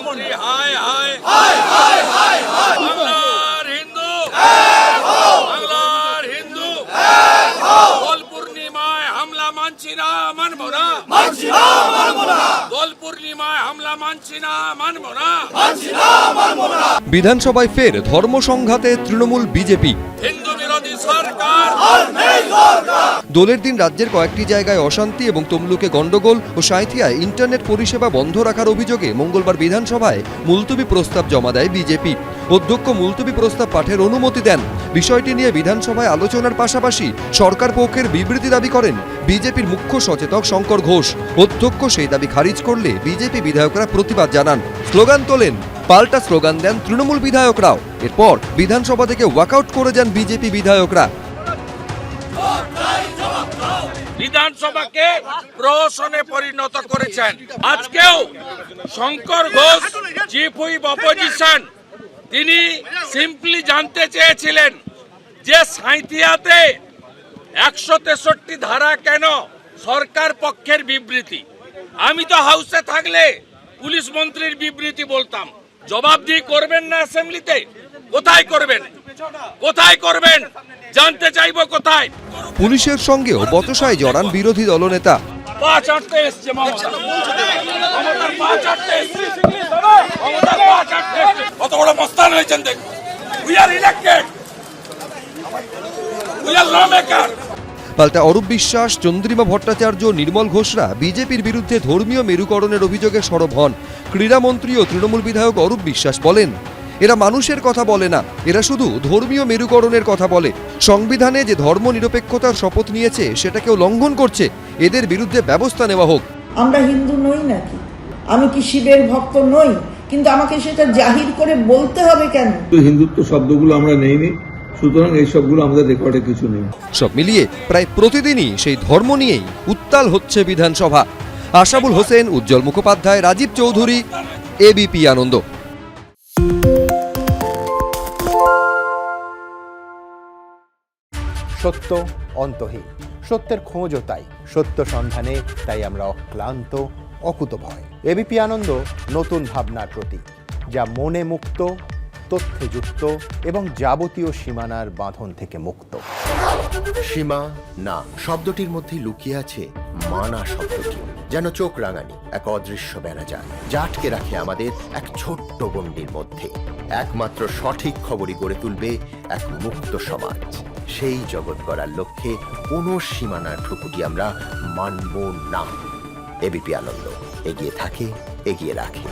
মুখ্যমন্ত্রী হায় হায় হায় হায় হায় হায় বাংলার হিন্দু বাংলার হিন্দু দোল পূর্ণিমায় হামলা মানছি না মানব না দোল পূর্ণিমায় হামলা মানছি না মানব না বিধানসভায় ফের ধর্ম সংঘাতে তৃণমূল বিজেপি। হিন্দু বিরোধী সরকার দোলের দিন রাজ্যের কয়েকটি জায়গায় অশান্তি এবং তমলুকে গন্ডগোল ও সাঁইথিয়ায় ইন্টারনেট পরিষেবা বন্ধ রাখার অভিযোগে মঙ্গলবার বিধানসভায় মুলতবি প্রস্তাব জমা দেয় বিজেপি। অধ্যক্ষ মুলতবি প্রস্তাব পাঠের অনুমতি দেন। বিষয়টি নিয়ে বিধানসভায় আলোচনার পাশাপাশি সরকার পক্ষের বিবৃতি দাবি করেন বিজেপির মুখ্য সচেতক শঙ্কর ঘোষ। অধ্যক্ষ সেই দাবি খারিজ করলে বিজেপি বিধায়করা প্রতিবাদ জানান, স্লোগান তোলেন। পাল্টা স্লোগান দেন তৃণমূল বিধায়করাও। এরপর বিধানসভা থেকে ওয়াকআউট করে যান বিজেপি বিধায়করা। বিধানসভাকে প্রহসনে পরিণত করেছেন। আজকেও Shankar Ghosh, chief whip opposition, তিনি সিম্পলি জানতে চেয়েছিলেন যে সাঁইথিয়াতে 163 ধারা কেন, সরকার পক্ষের বিবৃতি। আমি তো হাউসে থাকলে পুলিশ মন্ত্রীর বিবৃতি বলতাম। জবাবদিহি করবেন না অ্যাসেম্বলিতে? কোথায় করবেন? কোথায় করবেন? জানতে চাইবো কোথায়। পুলিশের সঙ্গেও বচসায় জড়ান বিরোধী দলনেতা। কত বড় মস্তান হয়েছেন দেখুন। We are elected, we are law maker. পাল্টা অরূপ বিশ্বাস, চন্দ্রিমা ভট্টাচার্য, নির্মল ঘোষরা বিজেপির বিরুদ্ধে ধর্মীয় মেরুকরণের অভিযোগে সরব হন। ক্রীড়ামন্ত্রী ও তৃণমূল বিধায়ক অরূপ বিশ্বাস বলেন, এরা মানুষের কথা বলে না, এরা শুধু ধর্মীয় মেরুকরণের কথা বলে। সংবিধানে যে ধর্ম নিরপেক্ষতার শপথ নিয়েছে সেটাকেও লঙ্ঘন করছে। এদের বিরুদ্ধে ব্যবস্থা নেওয়া হোক। আমরা হিন্দু নই নাকি? আমি কি শিবের ভক্ত নই? কিন্তু আমাকে সেটা জাহির করে বলতে হবে কেন? হিন্দুত্ব শব্দগুলো আমরা নেইনি, সুতরাং এই সবগুলো আমাদের রেকর্ডে কিছু নেই। সব মিলিয়ে প্রায় প্রতিদিনই সেই ধর্ম নিয়েই উত্তাল হচ্ছে বিধানসভা। আশাবুল হোসেন, উজ্জ্বল মুখোপাধ্যায়, রাজীব চৌধুরী, এবিপি আনন্দ। সত্য অন্তহীন, সত্যের খোঁজও তাই, সত্য সন্ধানে তাই আমরা অক্লান্ত, অকুতভয়। এবিপি আনন্দ নতুন ভাবনার প্রতীক, যা মনে মুক্ত, তথ্যে যুক্ত এবং যাবতীয় সীমানার বাঁধন থেকে মুক্ত। সীমা না শব্দটির মধ্যে লুকিয়ে আছে মানা শব্দটি, যেন চোখ রাঙানি এক অদৃশ্য বেড়াজাল, যা আটকে রাখে আমাদের এক ছোট্ট গণ্ডির মধ্যে। একমাত্র সঠিক খবরই গড়ে তুলবে এক মুক্ত সমাজ। সেই জগৎ গড়ার লক্ষ্যে কোনো সীমানার ঠুকুটি আমরা মানব না। এবিপি আনন্দ এগিয়ে থাকে, এগিয়ে রাখে।